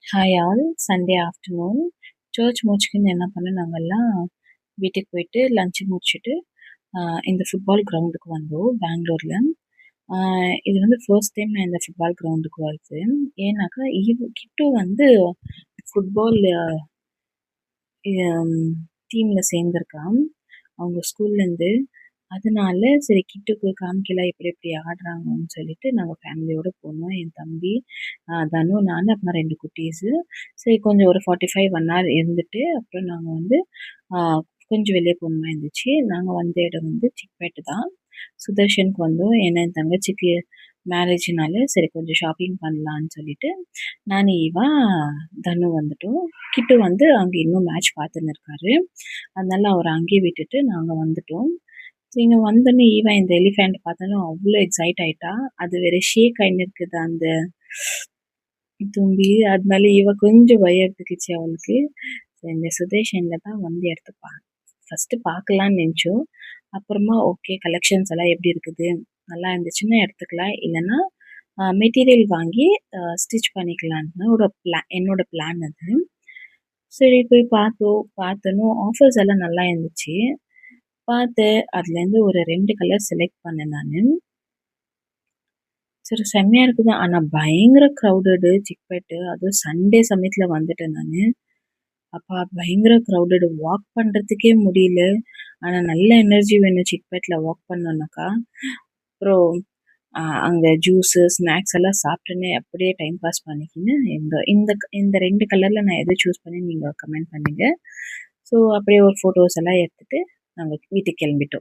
Hi all. Sunday afternoon church முடிச்சுக்கின்னு என்ன பண்ணோம், நாங்கெல்லாம் வீட்டுக்கு போயிட்டு லஞ்ச் முடிச்சுட்டு இந்த ஃபுட்பால் கிரவுண்டுக்கு வந்தோம் பெங்களூரில். இது வந்து ஃபர்ஸ்ட் டைம் நான் இந்த ஃபுட்பால் கிரவுண்டுக்கு வருது. ஏன்னாக்கா கிட்டு வந்து ஃபுட்பால் டீமில் சேர்ந்துருக்கான் அவங்க ஸ்கூல்லேருந்து. அதனால சரி கிட்டுக்கு காமிக்கலாம் எப்படி எப்படி ஆடுறாங்கன்னு சொல்லிட்டு நாங்கள் ஃபேமிலியோடு போனோம். என் தம்பி தனு, நான், அப்புறம் 2 குட்டீஸு. சரி கொஞ்சம் ஒரு 45 1 hour இருந்துட்டு அப்புறம் நாங்கள் வந்து கொஞ்சம் வெளியே போன மாதிரி இருந்துச்சு. நாங்கள் வந்த இடம் வந்து சிக்பேட்டு தான். சுதர்ஷனுக்கு வந்தோம். ஏன்னா என் தங்கச்சிக்கு மேரேஜ்னால சரி கொஞ்சம் ஷாப்பிங் பண்ணலான்னு சொல்லிட்டு நான், ஈவா, தனு வந்துட்டோம். கிட்டு வந்து அங்கே இன்னும் மேட்ச் பார்த்துன்னு இருக்காரு. அதனால அவரை அங்கேயே விட்டுட்டு நாங்கள் வந்துட்டோம். இங்கே வந்தோடனே ஈவா இந்த எலிஃபேண்ட் பார்த்தோன்னா அவ்வளோ எக்ஸைட் ஆயிட்டா. அது வேற ஷேக் ஆகின்னு இருக்குது அந்த தும்பி. அதனால ஈவா கொஞ்சம் பயம் எடுத்துக்கிச்சு அவளுக்கு. இந்த சுதர்ஷனில் தான் வந்து எடுத்து ஃபஸ்ட்டு பார்க்கலான்னு நினச்சோம். அப்புறமா ஓகே கலெக்ஷன்ஸ் எல்லாம் எப்படி இருக்குது, நல்லா இருந்துச்சுன்னா எடுத்துக்கலாம், இல்லைன்னா மெட்டீரியல் வாங்கி ஸ்டிச் பண்ணிக்கலான்னு என்னோட பிளான் அது. சரி போய் பார்த்தனும் ஆஃபர்ஸ் எல்லாம் நல்லா இருந்துச்சு. பார்த்து அதுலேருந்து ஒரு 2 கலர் செலக்ட் பண்ணேன் நான். சரி செம்மையாக இருக்குது. ஆனால் பயங்கர க்ரௌடடு சிக்பேட்டு. அதுவும் சண்டே சமயத்தில் வந்துட்டேன் நான். அப்பா பயங்கர க்ரௌடடு, வாக் பண்ணுறதுக்கே முடியல. ஆனால் நல்ல எனர்ஜி வேணும் சிக்பேட்டில் வாக் பண்ணோன்னாக்கா. அப்புறம் அங்கே ஜூஸு ஸ்நாக்ஸ் எல்லாம் சாப்பிட்டுன்னு அப்படியே டைம் பாஸ் பண்ணிக்கின்னு இந்த இந்த இந்த 2 கலரில் நான் எதை சூஸ் பண்ணி நீங்கள் கமெண்ட் பண்ணுங்கள். ஸோ அப்படியே ஒரு ஃபோட்டோஸ் எல்லாம் எடுத்துகிட்டு நாங்கள் வீட்டுக்கு கிளம்பிட்டோம்.